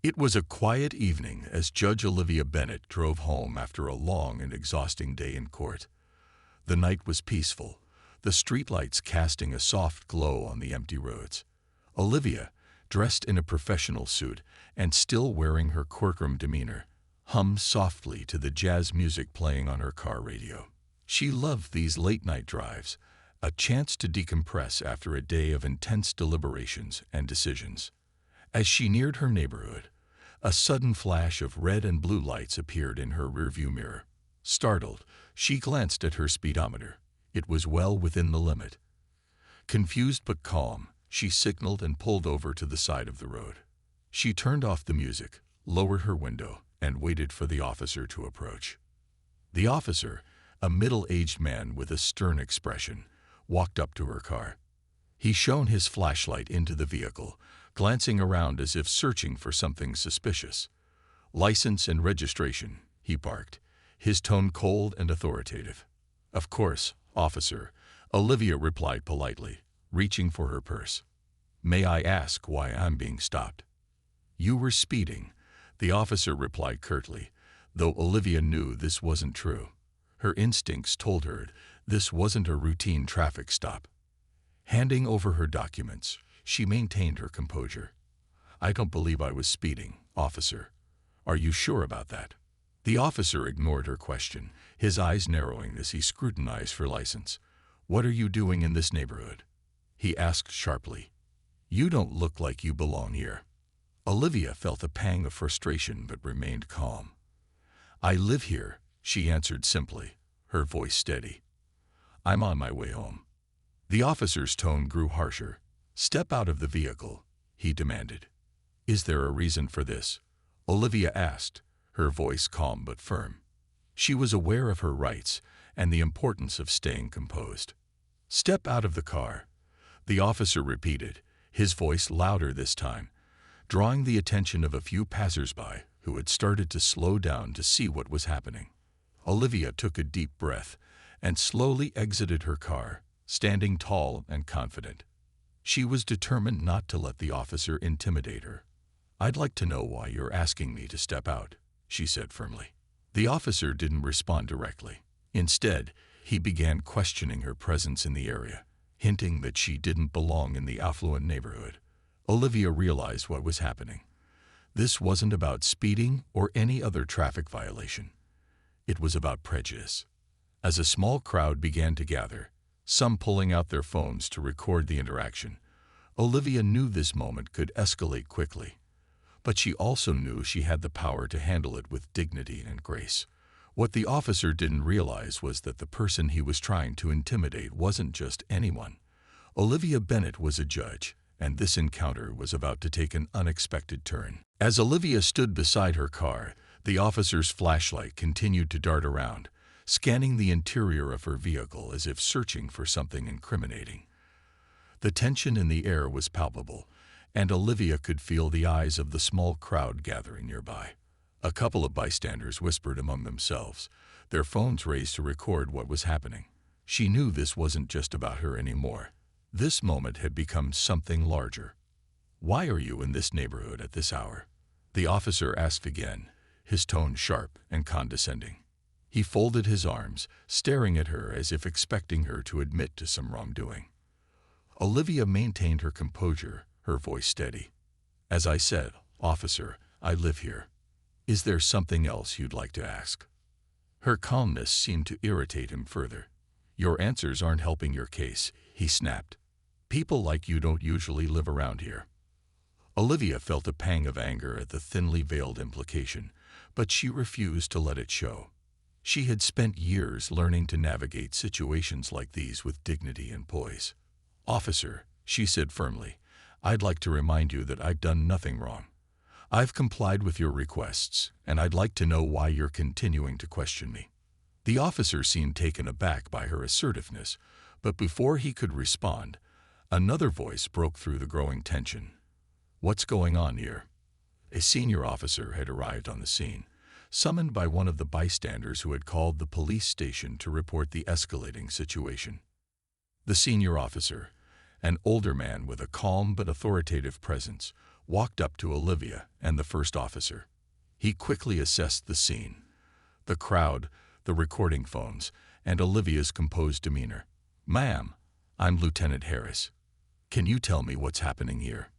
It was a quiet evening as Judge Olivia Bennett drove home after a long and exhausting day in court. The night was peaceful, the streetlights casting a soft glow on the empty roads. Olivia, dressed in a professional suit and still wearing her courtroom demeanor, hummed softly to the jazz music playing on her car radio. She loved these late-night drives, a chance to decompress after a day of intense deliberations and decisions. As she neared her neighborhood, a sudden flash of red and blue lights appeared in her rearview mirror. Startled, she glanced at her speedometer. It was well within the limit. Confused but calm, she signaled and pulled over to the side of the road. She turned off the music, lowered her window, and waited for the officer to approach. The officer, a middle-aged man with a stern expression, walked up to her car. He shone his flashlight into the vehicle, glancing around as if searching for something suspicious. "License and registration," he barked, his tone cold and authoritative. "Of course, officer," Olivia replied politely, reaching for her purse. "May I ask why I'm being stopped?" "You were speeding," the officer replied curtly, though Olivia knew this wasn't true. Her instincts told her this wasn't a routine traffic stop. Handing over her documents, she maintained her composure. "I don't believe I was speeding, officer. Are you sure about that?" The officer ignored her question, his eyes narrowing as he scrutinized her license. "What are you doing in this neighborhood?" he asked sharply. "You don't look like you belong here." Olivia felt a pang of frustration but remained calm. "I live here," she answered simply, her voice steady. "I'm on my way home." The officer's tone grew harsher. "Step out of the vehicle," he demanded. "Is there a reason for this?" Olivia asked, her voice calm but firm. She was aware of her rights and the importance of staying composed. "Step out of the car," the officer repeated, his voice louder this time, drawing the attention of a few passers-by who had started to slow down to see what was happening. Olivia took a deep breath and slowly exited her car, standing tall and confident. She was determined not to let the officer intimidate her. "I'd like to know why you're asking me to step out," she said firmly. The officer didn't respond directly. Instead, he began questioning her presence in the area, hinting that she didn't belong in the affluent neighborhood. Olivia realized what was happening. This wasn't about speeding or any other traffic violation. It was about prejudice. As a small crowd began to gather, some pulling out their phones to record the interaction, Olivia knew this moment could escalate quickly. But she also knew she had the power to handle it with dignity and grace. What the officer didn't realize was that the person he was trying to intimidate wasn't just anyone. Olivia Bennett was a judge, and this encounter was about to take an unexpected turn. As Olivia stood beside her car, the officer's flashlight continued to dart around, scanning the interior of her vehicle as if searching for something incriminating. The tension in the air was palpable, and Olivia could feel the eyes of the small crowd gathering nearby. A couple of bystanders whispered among themselves, their phones raised to record what was happening. She knew this wasn't just about her anymore. This moment had become something larger. "Why are you in this neighborhood at this hour?" the officer asked again, his tone sharp and condescending. He folded his arms, staring at her as if expecting her to admit to some wrongdoing. Olivia maintained her composure, her voice steady. "As I said, officer, I live here. Is there something else you'd like to ask?" Her calmness seemed to irritate him further. "Your answers aren't helping your case," he snapped. "People like you don't usually live around here." Olivia felt a pang of anger at the thinly veiled implication, but she refused to let it show. She had spent years learning to navigate situations like these with dignity and poise. "Officer," she said firmly, "I'd like to remind you that I've done nothing wrong. I've complied with your requests, and I'd like to know why you're continuing to question me." The officer seemed taken aback by her assertiveness, but before he could respond, another voice broke through the growing tension. "What's going on here?" A senior officer had arrived on the scene, summoned by one of the bystanders who had called the police station to report the escalating situation. The senior officer, an older man with a calm but authoritative presence, walked up to Olivia and the first officer. He quickly assessed the scene, the crowd, the recording phones, and Olivia's composed demeanor. "Ma'am, I'm Lieutenant Harris. Can you tell me what's happening here?"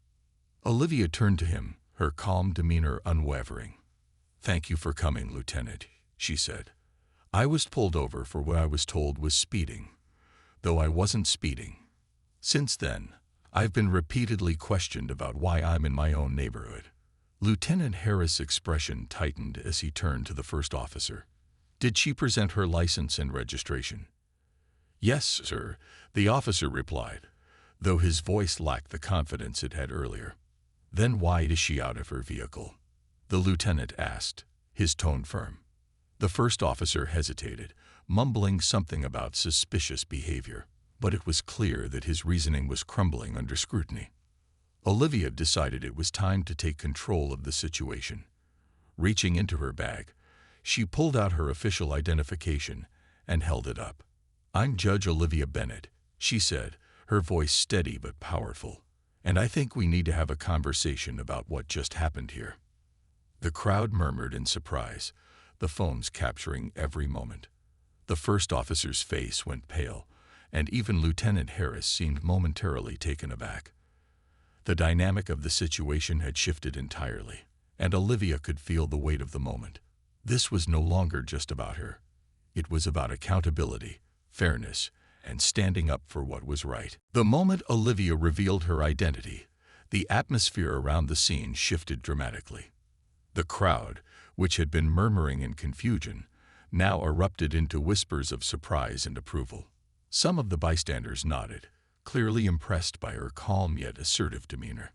Olivia turned to him, her calm demeanor unwavering. "Thank you for coming, Lieutenant," she said. "I was pulled over for what I was told was speeding, though I wasn't speeding. Since then, I've been repeatedly questioned about why I'm in my own neighborhood." Lieutenant Harris' expression tightened as he turned to the first officer. "Did she present her license and registration?" "Yes, sir," the officer replied, though his voice lacked the confidence it had earlier. "Then why is she out of her vehicle?" the lieutenant asked, his tone firm. The first officer hesitated, mumbling something about suspicious behavior, but it was clear that his reasoning was crumbling under scrutiny. Olivia decided it was time to take control of the situation. Reaching into her bag, she pulled out her official identification and held it up. "I'm Judge Olivia Bennett," she said, her voice steady but powerful, "and I think we need to have a conversation about what just happened here." The crowd murmured in surprise, the phones capturing every moment. The first officer's face went pale, and even Lieutenant Harris seemed momentarily taken aback. The dynamic of the situation had shifted entirely, and Olivia could feel the weight of the moment. This was no longer just about her. It was about accountability, fairness, and standing up for what was right. The moment Olivia revealed her identity, the atmosphere around the scene shifted dramatically. The crowd, which had been murmuring in confusion, now erupted into whispers of surprise and approval. Some of the bystanders nodded, clearly impressed by her calm yet assertive demeanor.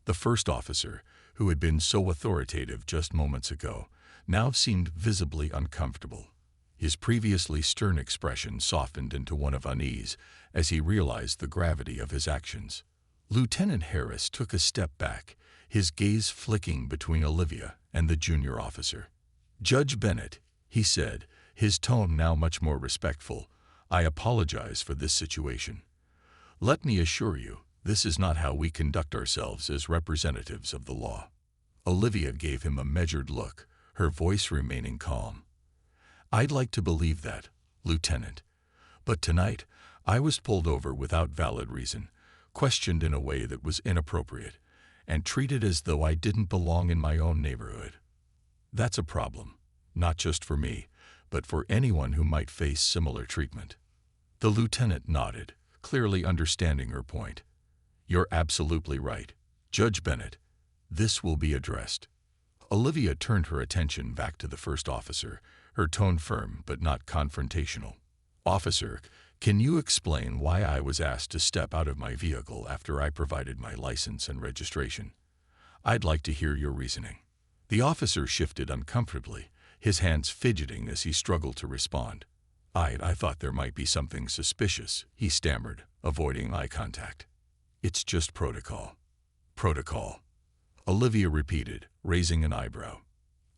The first officer, who had been so authoritative just moments ago, now seemed visibly uncomfortable. His previously stern expression softened into one of unease as he realized the gravity of his actions. Lieutenant Harris took a step back, his gaze flicking between Olivia and the junior officer. "Judge Bennett," he said, his tone now much more respectful, "I apologize for this situation. Let me assure you, this is not how we conduct ourselves as representatives of the law." Olivia gave him a measured look, her voice remaining calm. "I'd like to believe that, Lieutenant. But tonight, I was pulled over without valid reason, questioned in a way that was inappropriate, and treated as though I didn't belong in my own neighborhood. That's a problem, not just for me, but for anyone who might face similar treatment." The lieutenant nodded, clearly understanding her point. "You're absolutely right, Judge Bennett. This will be addressed." Olivia turned her attention back to the first officer, her tone firm but not confrontational. "Officer, can you explain why I was asked to step out of my vehicle after I provided my license and registration? I'd like to hear your reasoning." The officer shifted uncomfortably, his hands fidgeting as he struggled to respond. I thought there might be something suspicious," he stammered, avoiding eye contact. "It's just protocol." "Protocol," Olivia repeated, raising an eyebrow.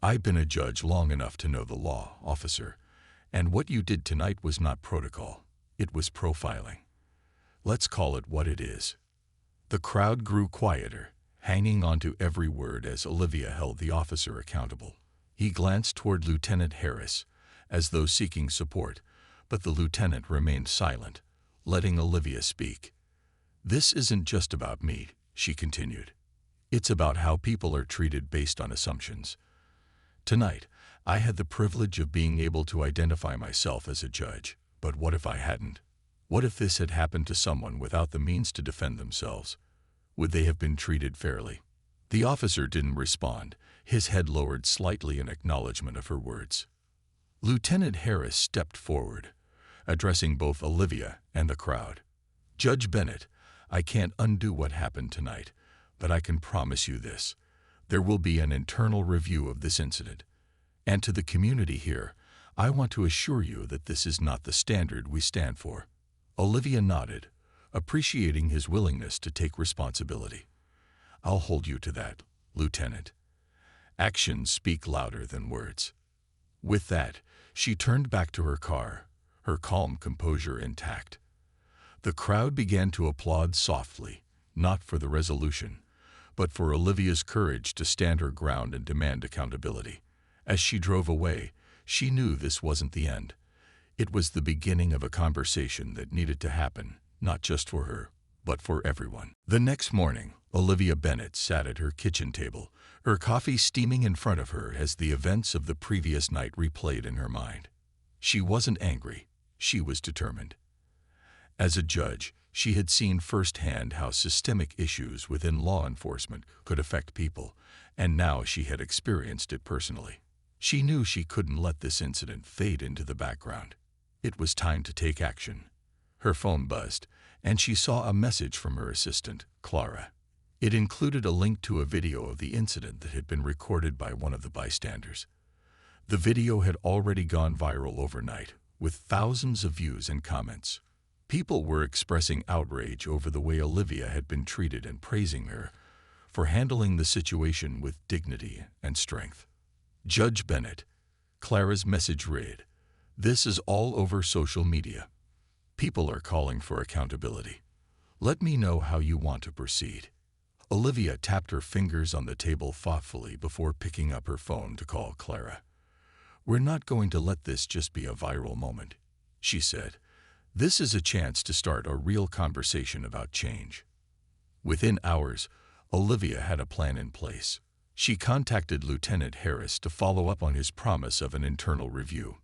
"I've been a judge long enough to know the law, officer, and what you did tonight was not protocol. It was profiling. Let's call it what it is." The crowd grew quieter, hanging on to every word as Olivia held the officer accountable. He glanced toward Lieutenant Harris, as though seeking support, but the lieutenant remained silent, letting Olivia speak. "This isn't just about me," she continued. "It's about how people are treated based on assumptions. Tonight, I had the privilege of being able to identify myself as a judge, but what if I hadn't? What if this had happened to someone without the means to defend themselves? Would they have been treated fairly?" The officer didn't respond, his head lowered slightly in acknowledgement of her words. Lieutenant Harris stepped forward, addressing both Olivia and the crowd. "Judge Bennett, I can't undo what happened tonight, but I can promise you this. There will be an internal review of this incident. And to the community here, I want to assure you that this is not the standard we stand for." Olivia nodded, appreciating his willingness to take responsibility. "I'll hold you to that, Lieutenant. Actions speak louder than words." With that, she turned back to her car, her calm composure intact. The crowd began to applaud softly, not for the resolution, but for Olivia's courage to stand her ground and demand accountability. As she drove away, she knew this wasn't the end. It was the beginning of a conversation that needed to happen, not just for her, but for everyone. The next morning, Olivia Bennet sat at her kitchen table, her coffee steaming in front of her as the events of the previous night replayed in her mind. She wasn't angry, she was determined. As a judge, she had seen firsthand how systemic issues within law enforcement could affect people, and now she had experienced it personally. She knew she couldn't let this incident fade into the background. It was time to take action. Her phone buzzed, and she saw a message from her assistant, Clara. It included a link to a video of the incident that had been recorded by one of the bystanders. The video had already gone viral overnight, with thousands of views and comments. People were expressing outrage over the way Olivia had been treated and praising her for handling the situation with dignity and strength. Judge Bennett, Clara's message read, "This is all over social media. People are calling for accountability. Let me know how you want to proceed." Olivia tapped her fingers on the table thoughtfully before picking up her phone to call Clara. "We're not going to let this just be a viral moment," she said. "This is a chance to start a real conversation about change." Within hours, Olivia had a plan in place. She contacted Lieutenant Harris to follow up on his promise of an internal review.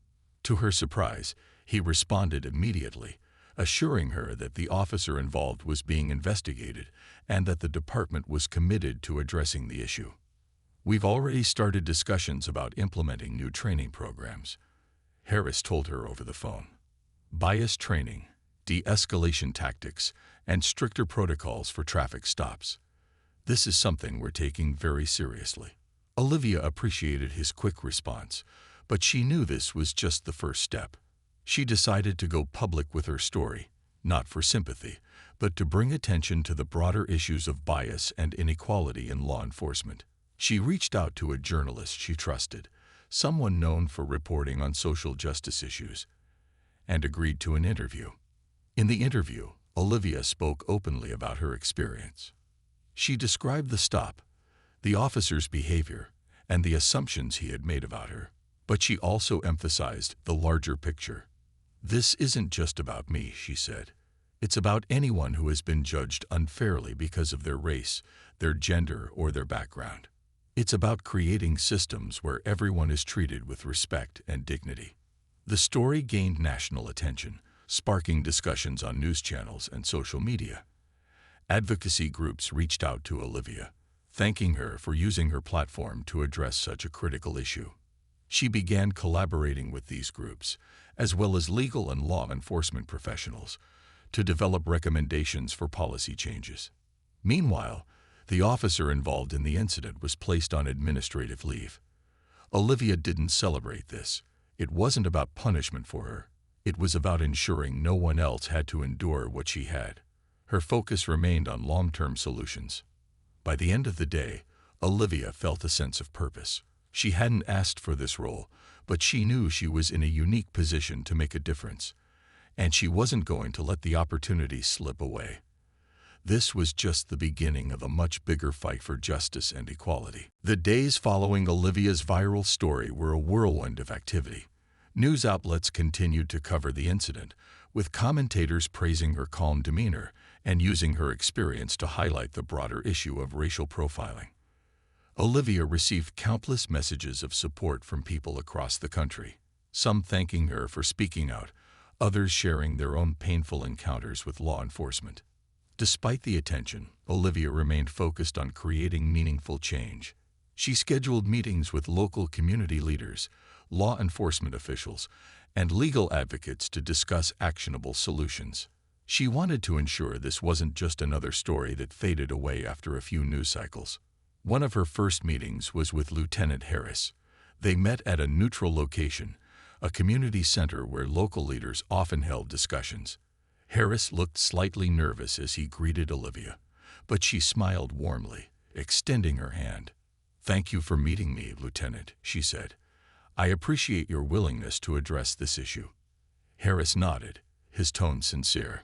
To her surprise, he responded immediately, assuring her that the officer involved was being investigated and that the department was committed to addressing the issue. "We've already started discussions about implementing new training programs," Harris told her over the phone. "Bias training, de-escalation tactics, and stricter protocols for traffic stops. This is something we're taking very seriously." Olivia appreciated his quick response, but she knew this was just the first step. She decided to go public with her story, not for sympathy, but to bring attention to the broader issues of bias and inequality in law enforcement. She reached out to a journalist she trusted, someone known for reporting on social justice issues, and agreed to an interview. In the interview, Olivia spoke openly about her experience. She described the stop, the officer's behavior, and the assumptions he had made about her. But she also emphasized the larger picture. "This isn't just about me," she said. "It's about anyone who has been judged unfairly because of their race, their gender, or their background. It's about creating systems where everyone is treated with respect and dignity." The story gained national attention, sparking discussions on news channels and social media. Advocacy groups reached out to Olivia, thanking her for using her platform to address such a critical issue. She began collaborating with these groups, as well as legal and law enforcement professionals, to develop recommendations for policy changes. Meanwhile, the officer involved in the incident was placed on administrative leave. Olivia didn't celebrate this. It wasn't about punishment for her. It was about ensuring no one else had to endure what she had. Her focus remained on long-term solutions. By the end of the day, Olivia felt a sense of purpose. She hadn't asked for this role, but she knew she was in a unique position to make a difference, and she wasn't going to let the opportunity slip away. This was just the beginning of a much bigger fight for justice and equality. The days following Olivia's viral story were a whirlwind of activity. News outlets continued to cover the incident, with commentators praising her calm demeanor and using her experience to highlight the broader issue of racial profiling. Olivia received countless messages of support from people across the country, some thanking her for speaking out, others sharing their own painful encounters with law enforcement. Despite the attention, Olivia remained focused on creating meaningful change. She scheduled meetings with local community leaders, law enforcement officials, and legal advocates to discuss actionable solutions. She wanted to ensure this wasn't just another story that faded away after a few news cycles. One of her first meetings was with Lieutenant Harris. They met at a neutral location, a community center where local leaders often held discussions. Harris looked slightly nervous as he greeted Olivia, but she smiled warmly, extending her hand. "Thank you for meeting me, Lieutenant," she said. "I appreciate your willingness to address this issue." Harris nodded, his tone sincere.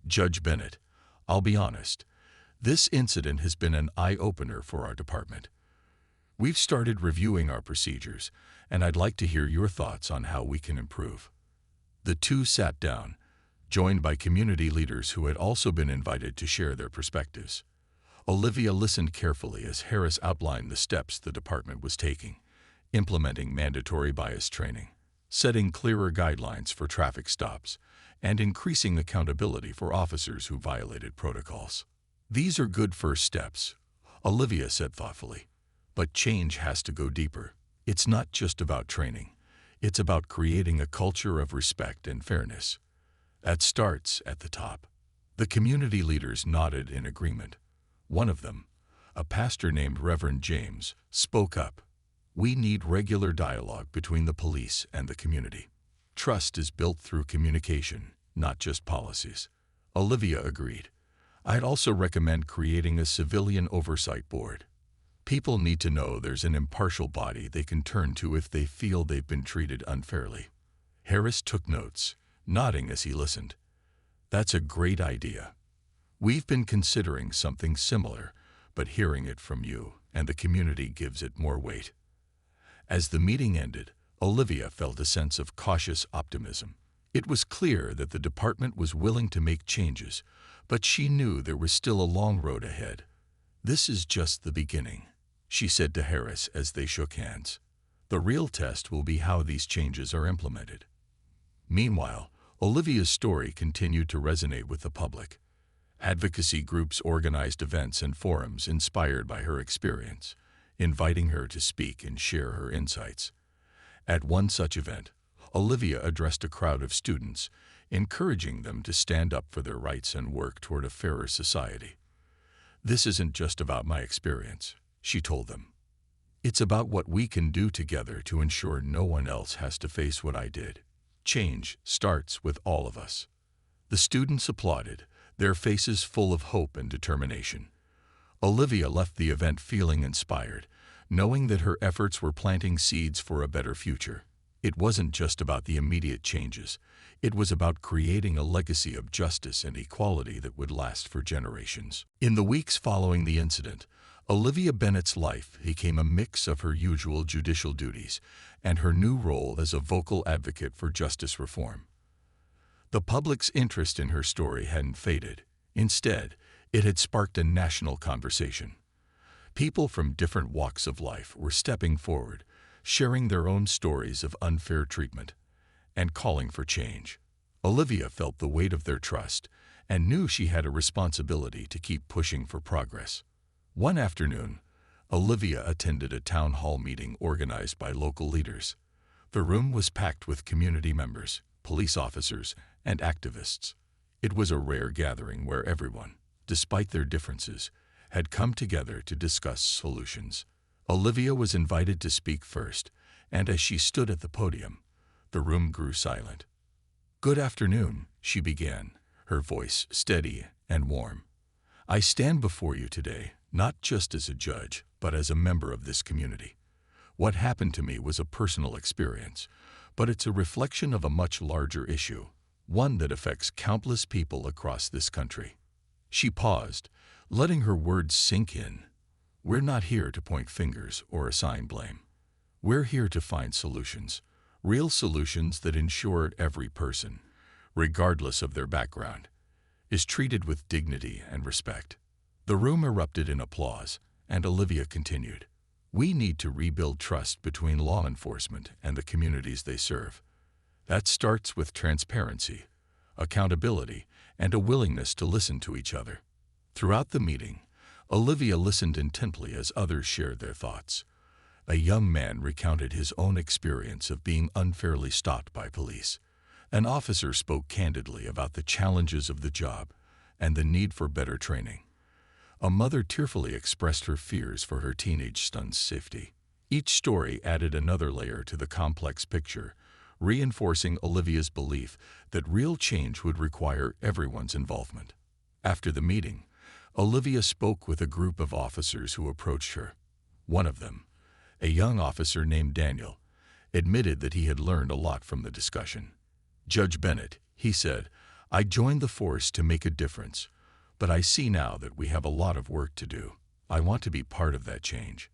"Judge Bennett, I'll be honest. This incident has been an eye-opener for our department. We've started reviewing our procedures, and I'd like to hear your thoughts on how we can improve." The two sat down, joined by community leaders who had also been invited to share their perspectives. Olivia listened carefully as Harris outlined the steps the department was taking, implementing mandatory bias training, setting clearer guidelines for traffic stops, and increasing accountability for officers who violated protocols. "These are good first steps," Olivia said thoughtfully. "But change has to go deeper. It's not just about training. It's about creating a culture of respect and fairness. That starts at the top." The community leaders nodded in agreement. One of them, a pastor named Reverend James, spoke up. "We need regular dialogue between the police and the community. Trust is built through communication, not just policies." Olivia agreed. "I'd also recommend creating a civilian oversight board. People need to know there's an impartial body they can turn to if they feel they've been treated unfairly." Harris took notes, nodding as he listened. "That's a great idea. We've been considering something similar, but hearing it from you and the community gives it more weight." As the meeting ended, Olivia felt a sense of cautious optimism. It was clear that the department was willing to make changes, but she knew there was still a long road ahead. "This is just the beginning," she said to Harris as they shook hands. "The real test will be how these changes are implemented." Meanwhile, Olivia's story continued to resonate with the public. Advocacy groups organized events and forums inspired by her experience, inviting her to speak and share her insights. At one such event, Olivia addressed a crowd of students, encouraging them to stand up for their rights and work toward a fairer society. "This isn't just about my experience," she told them. "It's about what we can do together to ensure no one else has to face what I did. Change starts with all of us." The students applauded, their faces full of hope and determination. Olivia left the event feeling inspired, knowing that her efforts were planting seeds for a better future. It wasn't just about the immediate changes. It was about creating a legacy of justice and equality that would last for generations. In the weeks following the incident, Olivia Bennett's life became a mix of her usual judicial duties and her new role as a vocal advocate for justice reform. The public's interest in her story hadn't faded. Instead, it had sparked a national conversation. People from different walks of life were stepping forward, sharing their own stories of unfair treatment, and calling for change. Olivia felt the weight of their trust and knew she had a responsibility to keep pushing for progress. One afternoon, Olivia attended a town hall meeting organized by local leaders. The room was packed with community members, police officers, and activists. It was a rare gathering where everyone, despite their differences, had come together to discuss solutions. Olivia was invited to speak first, and as she stood at the podium, the room grew silent. "Good afternoon," she began, her voice steady and warm. "I stand before you today, not just as a judge, but as a member of this community. What happened to me was a personal experience, but it's a reflection of a much larger issue, one that affects countless people across this country." She paused, letting her words sink in. "We're not here to point fingers or assign blame. We're here to find solutions, real solutions that ensure every person, regardless of their background, is treated with dignity and respect." The room erupted in applause, and Olivia continued. "We need to rebuild trust between law enforcement and the communities they serve. That starts with transparency, accountability, and a willingness to listen to each other." Throughout the meeting, Olivia listened intently as others shared their thoughts. A young man recounted his own experience of being unfairly stopped by police. An officer spoke candidly about the challenges of the job and the need for better training. A mother tearfully expressed her fears for her teenage son's safety. Each story added another layer to the complex picture, reinforcing Olivia's belief that real change would require everyone's involvement. After the meeting, Olivia spoke with a group of officers who approached her. One of them, a young officer named Daniel, admitted that he had learned a lot from the discussion. "Judge Bennett," he said, "I joined the force to make a difference, but I see now that we have a lot of work to do. I want to be part of that change."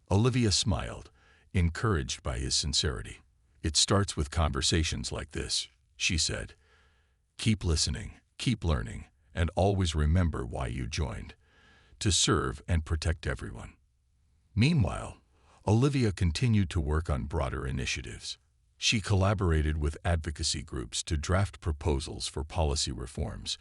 Olivia smiled, encouraged by his sincerity. "It starts with conversations like this," she said. "Keep listening, keep learning, and always remember why you joined: to serve and protect everyone." Meanwhile, Olivia continued to work on broader initiatives. She collaborated with advocacy groups to draft proposals for policy reforms,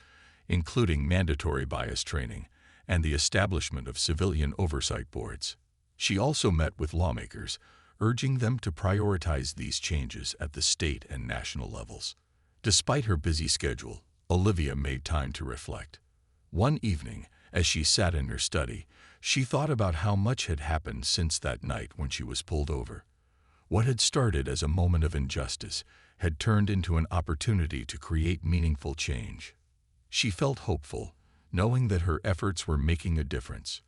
including mandatory bias training and the establishment of civilian oversight boards. She also met with lawmakers, urging them to prioritize these changes at the state and national levels. Despite her busy schedule, Olivia made time to reflect. One evening, as she sat in her study, she thought about how much had happened since that night when she was pulled over. What had started as a moment of injustice had turned into an opportunity to create meaningful change. She felt hopeful, knowing that her efforts were making a difference.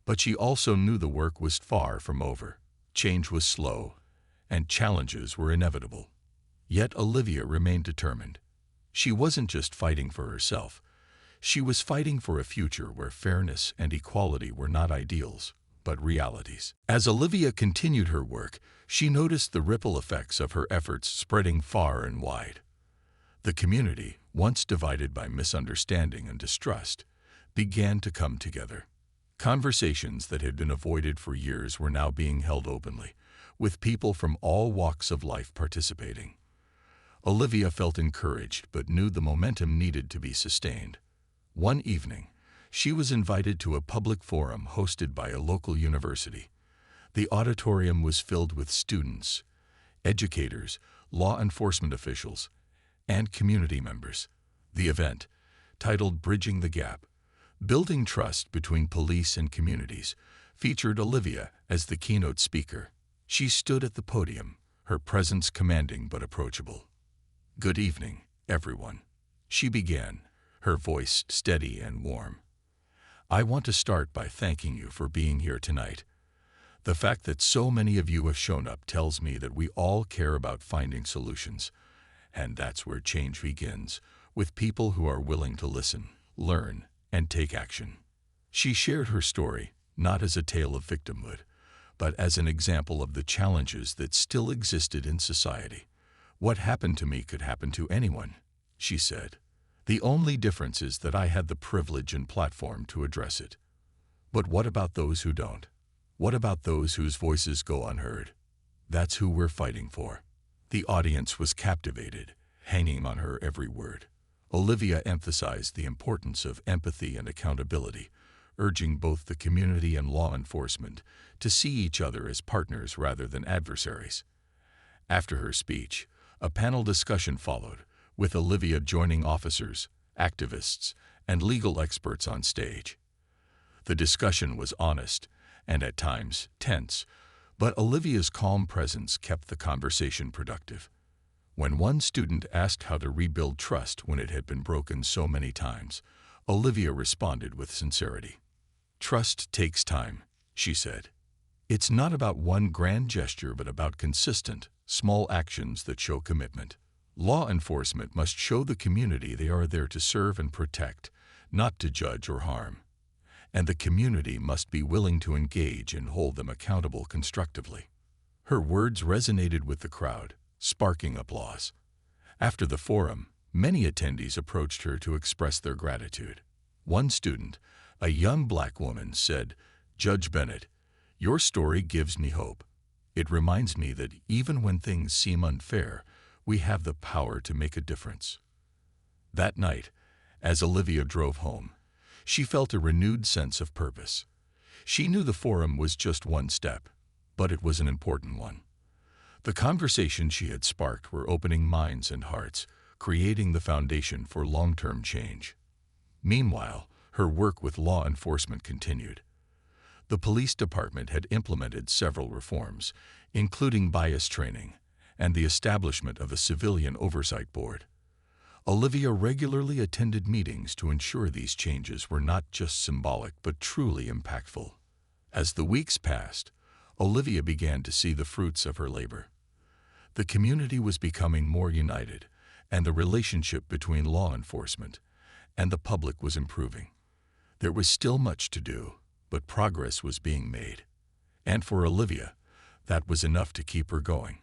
But she also knew the work was far from over. Change was slow, and challenges were inevitable. Yet Olivia remained determined. She wasn't just fighting for herself. She was fighting for a future where fairness and equality were not ideals, but realities. As Olivia continued her work, she noticed the ripple effects of her efforts spreading far and wide. The community, once divided by misunderstanding and distrust, began to come together. Conversations that had been avoided for years were now being held openly, with people from all walks of life participating. Olivia felt encouraged but knew the momentum needed to be sustained. One evening, she was invited to a public forum hosted by a local university. The auditorium was filled with students, educators, law enforcement officials, and community members. The event, titled "Bridging the Gap: Building Trust Between Police and Communities," featured Olivia as the keynote speaker. She stood at the podium, her presence commanding but approachable. "Good evening, everyone," she began, her voice steady and warm. "I want to start by thanking you for being here tonight. The fact that so many of you have shown up tells me that we all care about finding solutions. And that's where change begins, with people who are willing to listen, learn, and take action." She shared her story, not as a tale of victimhood, but as an example of the challenges that still existed in society. "What happened to me could happen to anyone," she said. "The only difference is that I had the privilege and platform to address it. But what about those who don't? What about those whose voices go unheard? That's who we're fighting for." The audience was captivated, hanging on her every word. Olivia emphasized the importance of empathy and accountability, urging both the community and law enforcement to see each other as partners rather than adversaries. After her speech, a panel discussion followed, with Olivia joining officers, activists, and legal experts on stage. The discussion was honest and at times tense, but Olivia's calm presence kept the conversation productive. When one student asked how to rebuild trust when it had been broken so many times, Olivia responded with sincerity. "Trust takes time," she said. "It's not about one grand gesture but about consistent, small actions that show commitment. Law enforcement must show the community they are there to serve and protect, not to judge or harm. And the community must be willing to engage and hold them accountable constructively." Her words resonated with the crowd, sparking applause. After the forum, many attendees approached her to express their gratitude. One student, a young black woman, said, "Judge Bennett, your story gives me hope. It reminds me that even when things seem unfair, we have the power to make a difference." That night, as Olivia drove home, she felt a renewed sense of purpose. She knew the forum was just one step, but it was an important one. The conversations she had sparked were opening minds and hearts, creating the foundation for long-term change. Meanwhile, her work with law enforcement continued. The police department had implemented several reforms, including bias training and the establishment of a civilian oversight board. Olivia regularly attended meetings to ensure these changes were not just symbolic but truly impactful. As the weeks passed, Olivia began to see the fruits of her labor. The community was becoming more united, and the relationship between law enforcement and the public was improving. There was still much to do, but progress was being made. And for Olivia, that was enough to keep her going.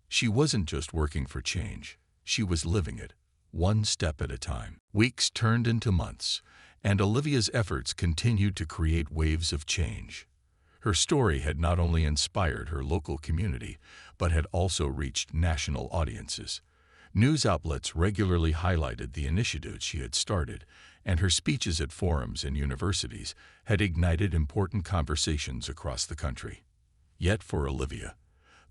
She wasn't just working for change, she was living it, one step at a time. Weeks turned into months, and Olivia's efforts continued to create waves of change. Her story had not only inspired her local community, but had also reached national audiences. News outlets regularly highlighted the initiatives she had started, and her speeches at forums and universities had ignited important conversations across the country. Yet for Olivia,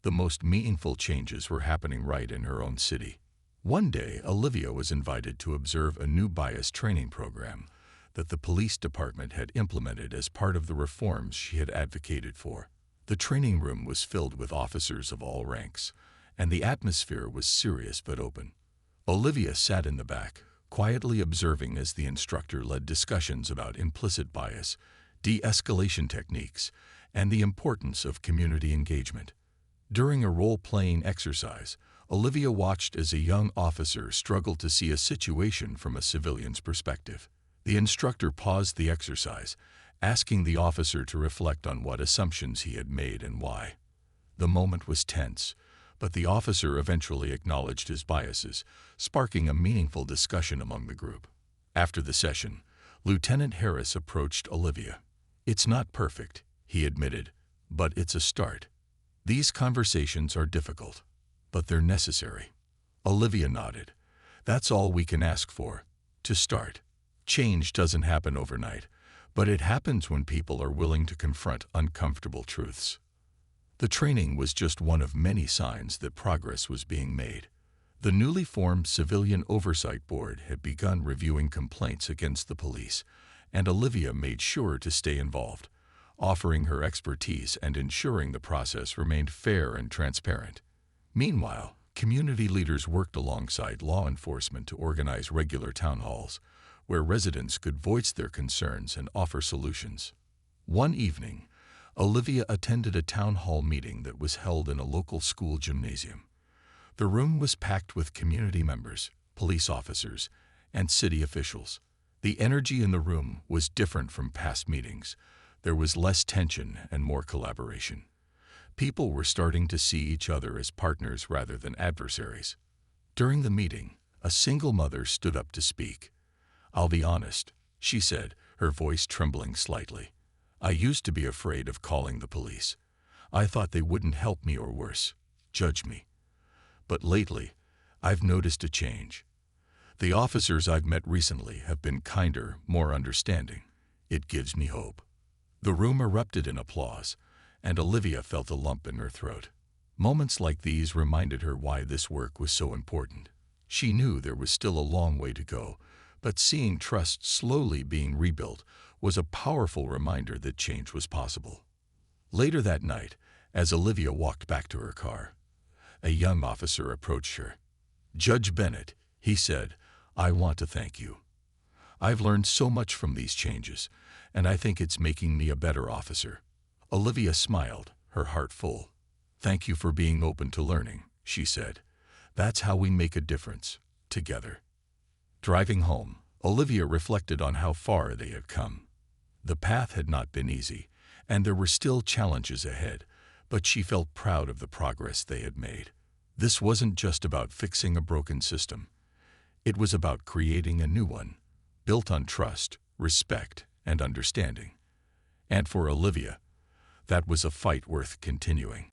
the most meaningful changes were happening right in her own city. One day, Olivia was invited to observe a new bias training program that the police department had implemented as part of the reforms she had advocated for. The training room was filled with officers of all ranks, and the atmosphere was serious but open. Olivia sat in the back, quietly observing as the instructor led discussions about implicit bias, de-escalation techniques, and the importance of community engagement. During a role-playing exercise, Olivia watched as a young officer struggled to see a situation from a civilian's perspective. The instructor paused the exercise, asking the officer to reflect on what assumptions he had made and why. The moment was tense, but the officer eventually acknowledged his biases, sparking a meaningful discussion among the group. After the session, Lieutenant Harris approached Olivia. "It's not perfect," he admitted, "but it's a start. These conversations are difficult, but they're necessary." Olivia nodded. "That's all we can ask for, to start. Change doesn't happen overnight, but it happens when people are willing to confront uncomfortable truths." The training was just one of many signs that progress was being made. The newly formed Civilian Oversight Board had begun reviewing complaints against the police, and Olivia made sure to stay involved, offering her expertise and ensuring the process remained fair and transparent. Meanwhile, community leaders worked alongside law enforcement to organize regular town halls, where residents could voice their concerns and offer solutions. One evening, Olivia attended a town hall meeting that was held in a local school gymnasium. The room was packed with community members, police officers, and city officials. The energy in the room was different from past meetings. There was less tension and more collaboration. People were starting to see each other as partners rather than adversaries. During the meeting, a single mother stood up to speak. "I'll be honest," she said, her voice trembling slightly. "I used to be afraid of calling the police. I thought they wouldn't help me or worse, judge me. But lately, I've noticed a change. The officers I've met recently have been kinder, more understanding. It gives me hope." The room erupted in applause, and Olivia felt a lump in her throat. Moments like these reminded her why this work was so important. She knew there was still a long way to go, but seeing trust slowly being rebuilt was a powerful reminder that change was possible. Later that night, as Olivia walked back to her car, a young officer approached her. "Judge Bennett," he said, "I want to thank you. I've learned so much from these changes, and I think it's making me a better officer." Olivia smiled, her heart full. "Thank you for being open to learning," she said. "That's how we make a difference, together." Driving home, Olivia reflected on how far they had come. The path had not been easy, and there were still challenges ahead, but she felt proud of the progress they had made. This wasn't just about fixing a broken system. It was about creating a new one, built on trust, respect, and understanding. And for Olivia, that was a fight worth continuing.